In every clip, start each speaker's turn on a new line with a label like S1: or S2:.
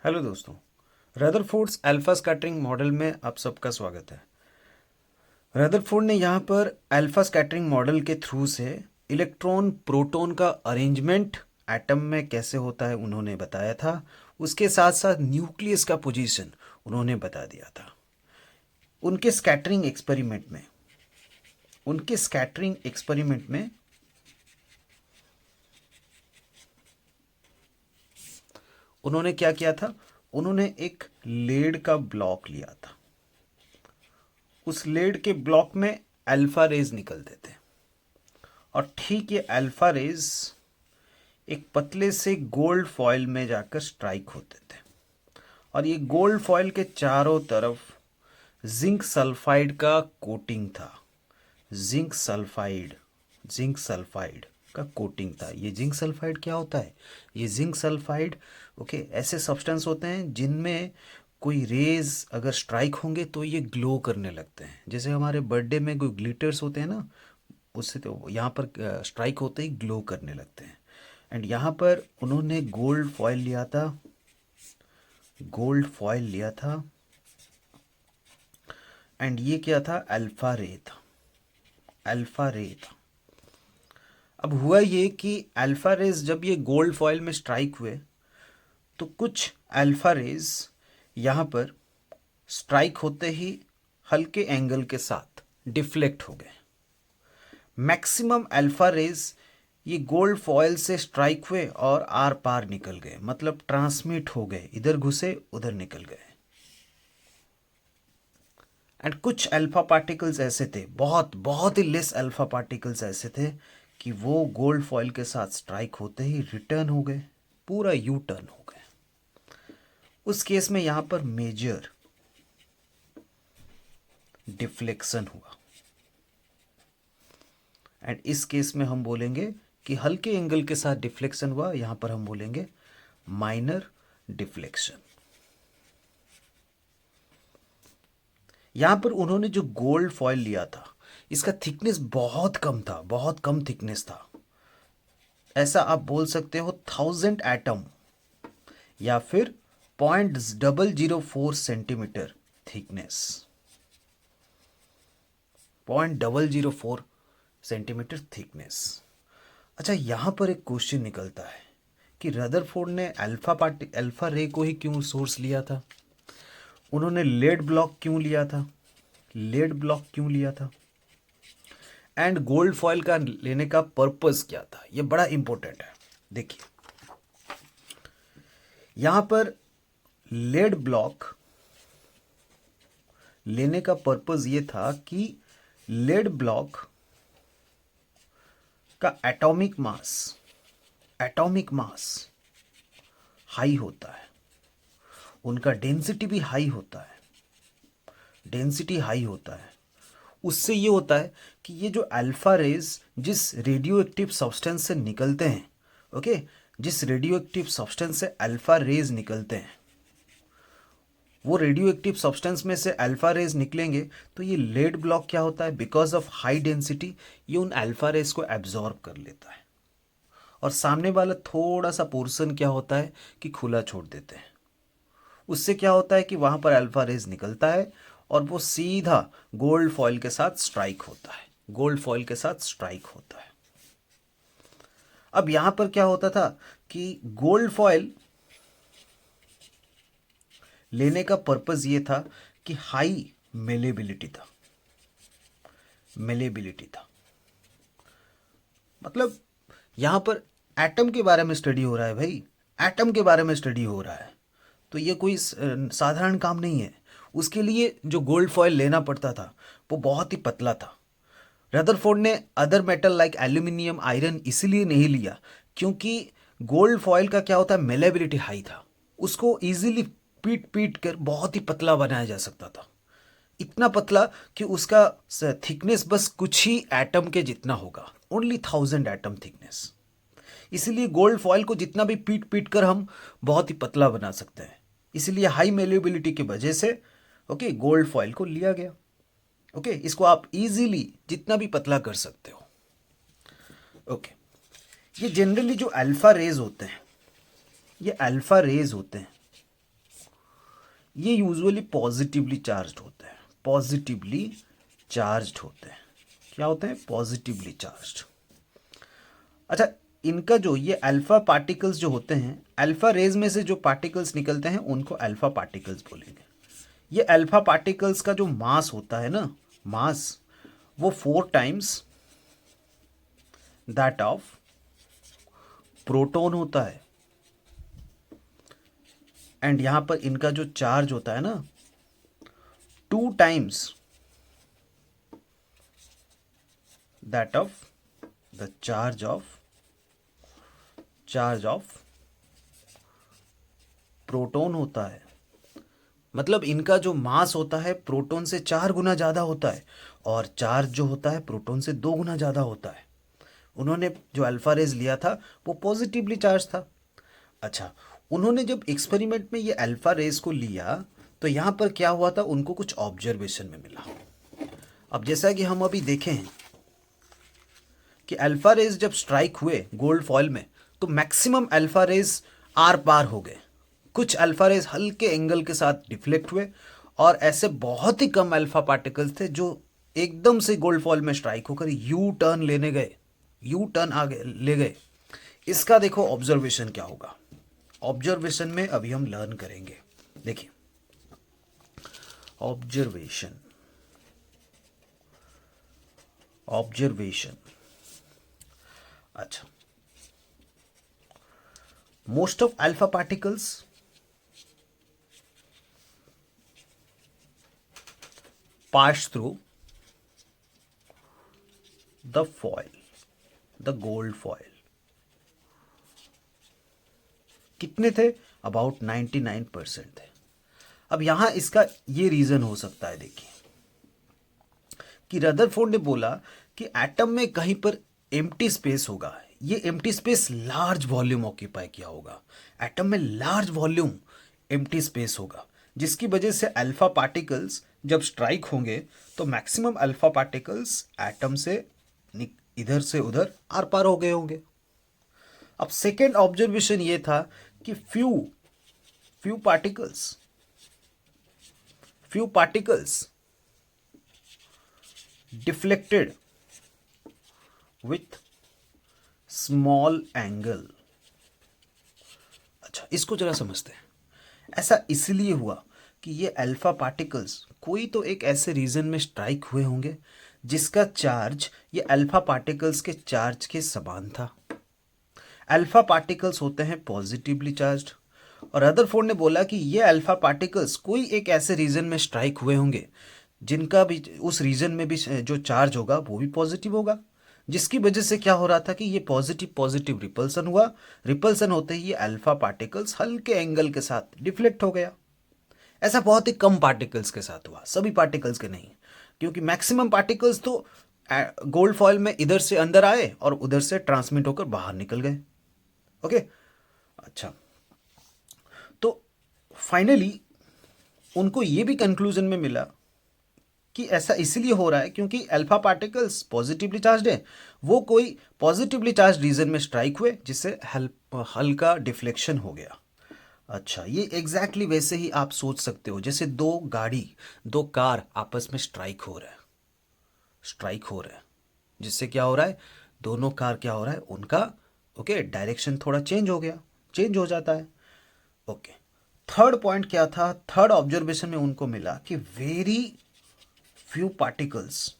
S1: Hello दोस्तों, Rutherford's alpha scattering model में आप सबका स्वागत है। रदरफोर्ड ने यहाँ पर अल्फा स्कैटरिंग मॉडल के थ्रू से इलेक्ट्रॉन प्रोटॉन का अरेंजमेंट एटम में कैसे होता है उन्होंने बताया था। उसके साथ साथ न्यूक्लियस का पोजीशन उन्होंने बता दिया था। उनके स्कैटरिंग एक्सपेरिमेंट में उन्होंने क्या किया था, उन्होंने एक लेड का ब्लॉक लिया था। उस लेड के ब्लॉक में अल्फा रेज निकलते थे और ठीक ये अल्फा रेज एक पतले से गोल्ड फॉयल में जाकर स्ट्राइक होते थे और ये गोल्ड फॉयल के चारों तरफ जिंक सल्फाइड का कोटिंग था। जिंक सल्फाइड का कोटिंग था। ये जिंक सल्फाइड क्या होता है? ये जिंक सल्फाइड ऐसे सब्सटेंस होते हैं जिनमें कोई रेज अगर स्ट्राइक होंगे तो ये ग्लो करने लगते हैं। जैसे हमारे बर्थडे में कोई ग्लिटर्स होते हैं ना, उससे तो यहाँ पर स्ट्राइक होते ही ग्लो करने लगते हैं। एंड यहाँ पर उन्होंने गोल्ड फॉयल लिया था एंड ये क्या था? अल्फा रे था। अब हुआ ये कि अल्फा रेज जब ये गोल्ड फॉयल में स्ट्राइक हुए तो कुछ अल्फा रेज यहाँ पर स्ट्राइक होते ही हल्के एंगल के साथ डिफ्लेक्ट हो गए। मैक्सिमम अल्फा रेज ये गोल्ड फॉयल से स्ट्राइक हुए और आर पार निकल गए, मतलब ट्रांसमिट हो गए, इधर घुसे उधर निकल गए। एंड कुछ अल्फा पार्टिकल्स ऐसे थे, बहुत बहुत ही लेस अल्फा पार्टिकल्स ऐसे थे कि वो गोल्ड फॉयल के साथ स्ट्राइक होते ही रिटर्न हो गए, पूरा यू टर्न हो गए। उस केस में यहां पर मेजर डिफ्लेक्शन हुआ एंड इस केस में हम बोलेंगे कि हल्के एंगल के साथ डिफ्लेक्शन हुआ, यहां पर हम बोलेंगे माइनर डिफ्लेक्शन। यहां पर उन्होंने जो गोल्ड फॉयल लिया था इसका थिकनेस बहुत कम था, बहुत कम थिकनेस था। ऐसा आप बोल सकते हो 1000 एटम या फिर 0.004 सेंटीमीटर थिकनेस, 0.004 सेंटीमीटर थिकनेस। अच्छा, यहां पर एक क्वेश्चन निकलता है कि रदरफोर्ड ने अल्फा रे को ही क्यों सोर्स लिया था? उन्होंने लेड ब्लॉक क्यों लिया था एंड गोल्ड फॉयल का लेने का पर्पस क्या था? यह बड़ा इंपॉर्टेंट है। देखिए, यहां पर लेड ब्लॉक लेने का पर्पस ये था कि लेड ब्लॉक का एटॉमिक मास हाई होता है, उनका डेंसिटी भी हाई होता है, उससे ये होता है कि ये जो अल्फा रेज जिस रेडियो एक्टिव सब्सटेंस से निकलते हैं, जिस रेडियो एक्टिव सब्सटेंस से अल्फा रेज निकलते हैं, वो रेडियो एक्टिव सब्सटेंस में से अल्फा रेज निकलेंगे तो ये लेड ब्लॉक क्या होता है, बिकॉज ऑफ हाई डेंसिटी ये उन अल्फा रेज को एब्जॉर्ब कर लेता है और सामने वाला थोड़ा सा पोर्शन क्या होता है कि खुला छोड़ देते हैं। उससे क्या होता है कि वहां पर अल्फा रेज निकलता है और वो सीधा गोल्ड फॉयल के साथ स्ट्राइक होता है। अब यहां पर क्या होता था कि गोल्ड फॉयल लेने का पर्पस ये था कि हाई मेलेबिलिटी था। मतलब यहां पर एटम के बारे में स्टडी हो रहा है भाई, एटम के बारे में स्टडी हो रहा है, तो ये कोई साधारण काम नहीं है। उसके लिए जो गोल्ड फॉयल लेना पड़ता था वो बहुत ही पतला था। रदरफोर्ड ने other metal like aluminium, iron इसीलिए नहीं लिया क्योंकि गोल्ड फॉयल का क्या होता है, मेलेबिलिटी हाई था, उसको इजीली पीट पीट कर बहुत ही पतला बनाया जा सकता था। इतना पतला कि उसका थिकनेस बस कुछ ही एटम के जितना होगा, ओनली 1000 एटम थिकनेस। इसीलिए गोल्ड फॉयल को जितना भी पीट पीट कर हम बहुत ही पतला बना सकते हैं। इसीलिए हाई मेलेबिलिटी की वजह से गोल्ड फॉयल को लिया गया। इसको आप इजीली जितना भी पतला कर सकते हो। ये जनरली जो अल्फा रेज होते हैं ये यूजुअली पॉजिटिवली चार्ज्ड होते हैं, पॉजिटिवली चार्ज्ड होते हैं। क्या होते हैं? Positively charged. अच्छा, इनका जो ये अल्फा पार्टिकल्स जो होते हैं, अल्फा रेज में से जो पार्टिकल्स निकलते हैं उनको अल्फा पार्टिकल्स बोलेंगे। ये अल्फा पार्टिकल्स का जो मास होता है ना, मास, वो 4 टाइम्स दैट ऑफ प्रोटॉन होता है। एंड यहां पर इनका जो चार्ज होता है ना, 2 times that of the charge of proton होता है। मतलब इनका जो मास होता है प्रोटॉन से 4 गुना ज़्यादा होता है, और चार्ज जो होता है प्रोटॉन से 2 गुना ज़्यादा होता है। उन्होंने जो अल्फा रेज लिया था वो पॉजिटिवली चार्ज था। अच्छा, उन्होंने जब एक्सपेरिमेंट में ये अल्फा रेज को लिया तो यहाँ पर क्या हुआ था, उनको कुछ ऑब्जर्वेशन में मिला। अब जैसा कि हम अभी देखें हैं कि अल्फा रेज जब स्ट्राइक हुए गोल्ड फॉयल में तो मैक्सिमम अल्फा रेज आर पार हो गए, कुछ अल्फा रेज हल्के एंगल के साथ डिफ्लेक्ट हुए, और ऐसे बहुत ही कम अल्फा पार्टिकल्स थे जो एकदम से गोल्ड फॉयल में स्ट्राइक होकर यू टर्न लेने गए, यू टर्न आगे ले गए। इसका देखो ऑब्जर्वेशन क्या होगा। ऑब्जर्वेशन में अभी हम लर्न करेंगे। देखिए, ऑब्जर्वेशन, अच्छा, most of alpha particles pass through the foil, the gold foil. कितने थे? अबाउट 99% थे। अब यहां इसका ये रीजन हो सकता है, देखिए कि रदरफोर्ड ने बोला कि एटम में कहीं पर एम्प्टी स्पेस होगा। ये empty space large volume occupy किया होगा। एटम में लार्ज वॉल्यूम एम्प्टी स्पेस होगा, जिसकी वजह से अल्फा पार्टिकल्स जब स्ट्राइक होंगे तो मैक्सिमम अल्फा पार्टिकल्स एटम से इधर से उधर आर पार हो गए होंगे। अब सेकेंड ऑब्जर्वेशन ये था कि few particles deflected with small angle. अच्छा, इसको जरा समझते हैं। ऐसा इसलिए हुआ कि ये अल्फा पार्टिकल्स कोई तो एक ऐसे रीजन में स्ट्राइक हुए होंगे जिसका चार्ज ये अल्फा पार्टिकल्स के चार्ज के समान था। अल्फा पार्टिकल्स होते हैं पॉजिटिवली चार्ज्ड, और रदरफोर्ड ने बोला कि ये अल्फा पार्टिकल्स कोई एक ऐसे रीजन में स्ट्राइक हुए होंगे जिनका भी उस रीजन में भी जो चार्ज होगा वो भी पॉजिटिव होगा, जिसकी वजह से क्या हो रहा था कि ये पॉजिटिव पॉजिटिव रिपल्सन हुआ। रिपल्सन होते ही ये अल्फा पार्टिकल्स हल्के एंगल के साथ डिफ्लेक्ट हो गया। ऐसा बहुत ही कम पार्टिकल्स के साथ हुआ, सभी पार्टिकल्स के नहीं, क्योंकि मैक्सिमम पार्टिकल्स तो गोल्ड फॉयल में इधर से अंदर आए और उधर से ट्रांसमिट होकर बाहर निकल गए। ओके, अच्छा, तो फाइनली उनको ये भी कंक्लूजन में मिला कि ऐसा इसलिए हो रहा है क्योंकि अल्फा पार्टिकल्स पॉजिटिवली चार्ज्ड है, वो कोई पॉजिटिवली चार्ज रीजन में स्ट्राइक हुए जिससे हल्का डिफ्लेक्शन हो गया। अच्छा, ये एग्जैक्टली वैसे ही आप सोच सकते हो जैसे दो कार आपस में स्ट्राइक हो रहा है, जिससे क्या हो रहा है, दोनों कार क्या हो रहा है, उनका डायरेक्शन थोड़ा चेंज हो जाता है। ओके, थर्ड पॉइंट क्या था? थर्ड ऑब्जर्वेशन में उनको मिला कि very few particles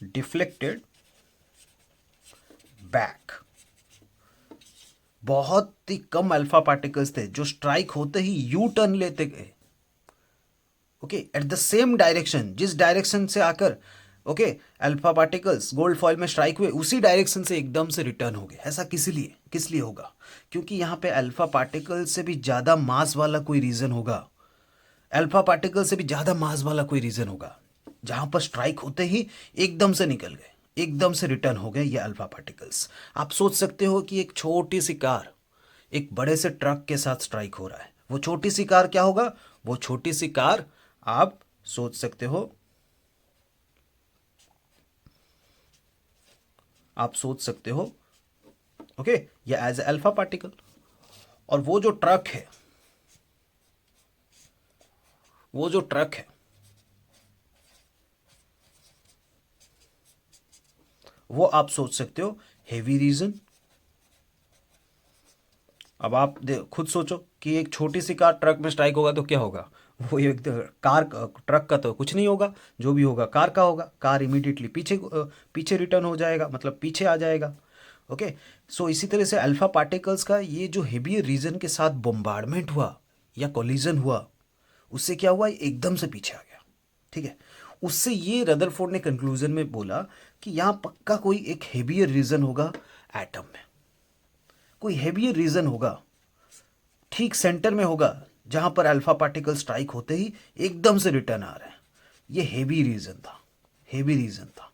S1: deflected back. बहुत ही कम अल्फा पार्टिकल्स थे जो स्ट्राइक होते ही यू टर्न लेते गए, एट द सेम डायरेक्शन, जिस डायरेक्शन से आकर अल्फा पार्टिकल्स गोल्ड फॉयल में स्ट्राइक हुए उसी डायरेक्शन से एकदम से रिटर्न हो गए। ऐसा किस लिए होगा? क्योंकि यहाँ पे अल्फा पार्टिकल से भी ज़्यादा मास वाला कोई रीजन होगा, जहाँ पर स्ट्राइक होते ही एकदम से निकल गए, एकदम से रिटर्न हो गए ये अल्फा पार्टिकल्स। आप सोच सकते हो कि एक छोटी सी कार एक बड़े से ट्रक के साथ स्ट्राइक हो रहा है, वो छोटी सी कार क्या होगा? वो छोटी सी कार आप सोच सकते हो आप सोच सकते हो, ओके, या एज अल्फा पार्टिकल। और वो जो ट्रक है, वो जो ट्रक है वो आप सोच सकते हो हेवी रीजन। अब आप खुद सोचो कि एक छोटी सी कार ट्रक में स्ट्राइक होगा तो क्या होगा। वो एक कार, ट्रक का तो कुछ नहीं होगा, जो भी होगा कार का होगा। कार इमीडिएटली पीछे रिटर्न हो जाएगा, मतलब पीछे आ जाएगा। ओके। सो इसी तरह से अल्फा पार्टिकल्स का ये जो हेवियर रीजन के साथ बम्बार्डमेंट हुआ या कोलिजन हुआ, उससे क्या हुआ, एकदम से पीछे आ गया। ठीक है। उससे ये रदरफोर्ड ने कंक्लूजन में बोला कि यहाँ पक्का कोई एक हेवियर रीजन होगा एटम में, कोई हेवियर रीजन होगा, ठीक सेंटर में होगा, जहां पर अल्फा पार्टिकल स्ट्राइक होते ही एकदम से रिटर्न आ रहे हैं। ये हेवी रीजन था, हेवी रीजन था।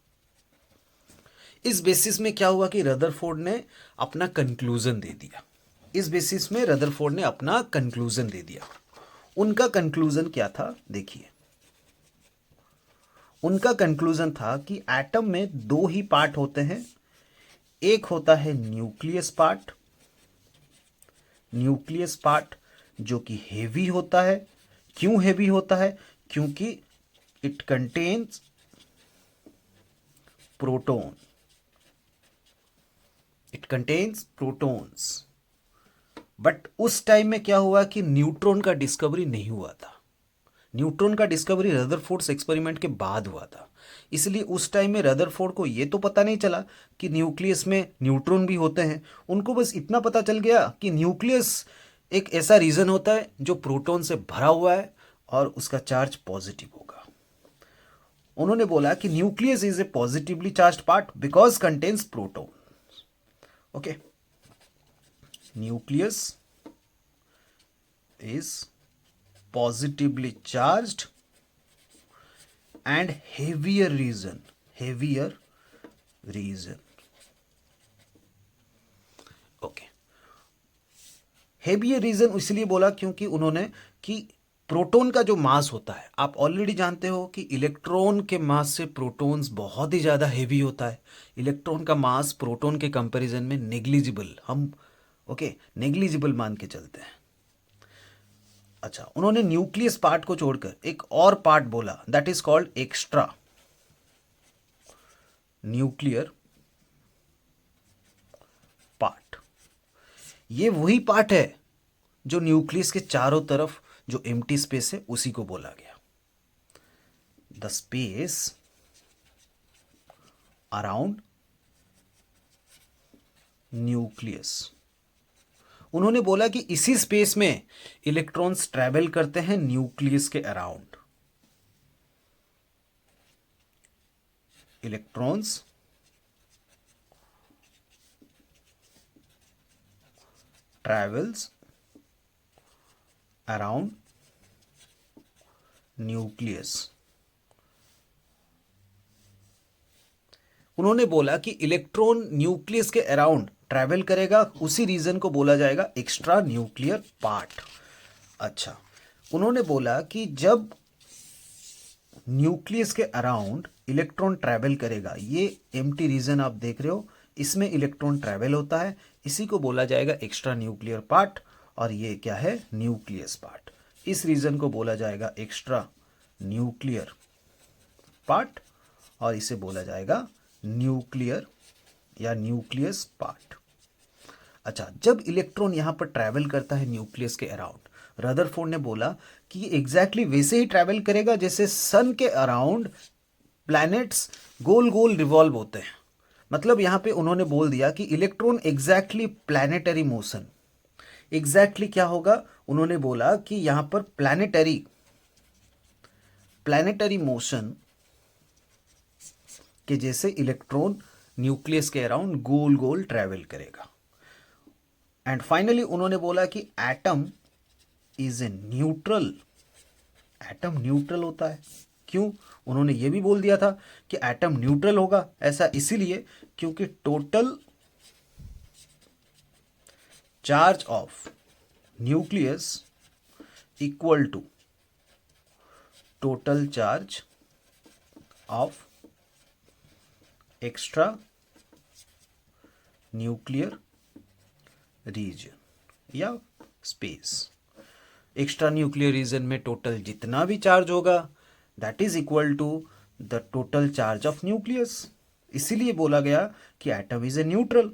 S1: इस बेसिस में क्या हुआ कि रदरफोर्ड ने अपना कंक्लूजन दे दिया। इस बेसिस में रदरफोर्ड ने अपना कंक्लूजन दे दिया। उनका कंक्लूजन क्या था, देखिए। उनका कंक्लूजन था कि एटम में दो ही पार्ट होते हैं। एक होता है न्यूक्लियस पार्ट, न्यूक्लियस पार्ट जो कि हेवी होता है। क्यों हेवी होता है? क्योंकि it contains proton, it contains protons. But उस टाइम में क्या हुआ कि न्यूट्रॉन का डिस्कवरी नहीं हुआ था। न्यूट्रॉन का डिस्कवरी रदरफोर्ड्स एक्सपेरिमेंट के बाद हुआ था। इसलिए उस टाइम में रदरफोर्ड को ये तो पता नहीं चला कि न्यूक्लियस में न्यूट्रॉन भी होते हैं। उनको बस इतना पता चल गया कि न्यूक्लियस एक ऐसा रीजन होता है जो प्रोटॉन से भरा हुआ है और उसका चार्ज पॉजिटिव होगा। उन्होंने बोला कि nucleus is a positively charged part because contains proton. Okay, nucleus is positively charged and heavier region, heavier region. Okay, heavier region इसलिए बोला क्योंकि उन्होंने कि प्रोटॉन का जो मास होता है, आप ऑलरेडी जानते हो कि इलेक्ट्रॉन के मास से प्रोटॉन्स बहुत ही ज़्यादा हेवी होता है। इलेक्ट्रॉन का मास प्रोटॉन के कंपैरिजन में नेग्लिजिबल, हम ओके नेग्लिजिबल मान के चलते हैं। अच्छा, उन्होंने न्यूक्लियस पार्ट को छोड़कर एक और पार्ट बोला, that is called extra nuclear part. ये वही पार्ट है जो न्यूक्लियस के चारों तरफ जो एम्प्टी स्पेस है उसी को बोला गया, द स्पेस अराउंड न्यूक्लियस। उन्होंने बोला कि इसी स्पेस में इलेक्ट्रॉन्स ट्रैवल करते हैं न्यूक्लियस के around. Electrons travels around nucleus. उन्होंने बोला कि इलेक्ट्रॉन न्यूक्लियस के अराउंड ट्रैवल करेगा, उसी रीजन को बोला जाएगा एक्स्ट्रा न्यूक्लियर पार्ट। अच्छा, उन्होंने बोला कि जब न्यूक्लियस के अराउंड इलेक्ट्रॉन ट्रैवल करेगा, ये एम्प्टी रीजन आप देख रहे हो, इसमें इलेक्ट्रॉन ट्रैवल होता है, इसी को बोला जाएगा एक्स्ट्रा न्यूक्लियर पार्ट। और ये क्या है, न्यूक्लियस पार्ट। इस रीजन को बोला जाएगा एक्स्ट्रा न्यूक्लियर पार्ट और इसे बोला जाएगा न्यूक्लियर या न्यूक्लियस पार्ट। अच्छा, जब इलेक्ट्रॉन यहां पर ट्रैवल करता है न्यूक्लियस के अराउंड, रदरफोर्ड ने बोला कि ये एग्जैक्टली वैसे ही ट्रैवल करेगा जैसे सन के अराउंड प्लैनेट्स गोल गोल रिवॉल्व होते हैं। मतलब यहां पे उन्होंने बोल दिया कि electron exactly planetary motion, exactly क्या होगा, उन्होंने बोला कि यहां पर प्लैनेटरी मोशन के जैसे इलेक्ट्रॉन न्यूक्लियस के अराउंड गोल गोल ट्रैवल करेगा। एंड फाइनली उन्होंने बोला कि atom is a neutral, atom neutral होता है। क्यों? उन्होंने ये भी बोल दिया था कि एटम न्यूट्रल होगा, ऐसा इसीलिए क्योंकि total charge of nucleus equal to total charge of extra nuclear region या स्पेस। एक्स्ट्रा न्यूक्लियर रीजन में टोटल जितना भी चार्ज होगा that is equal to the total charge of nucleus. इसीलिए बोला गया कि एटम इज ए न्यूट्रल।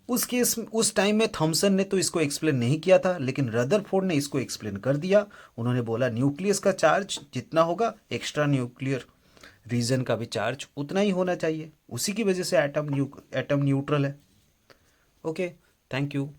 S1: उस टाइम में थॉमसन ने तो इसको एक्सप्लेन नहीं किया था, लेकिन रदरफोर्ड ने इसको एक्सप्लेन कर दिया। उन्होंने बोला न्यूक्लियस का चार्ज जितना होगा एक्स्ट्रा न्यूक्लियर रीजन का भी चार्ज उतना ही होना चाहिए। उसी की वजह से एटम न्यूट्रल है। Okay, thank you.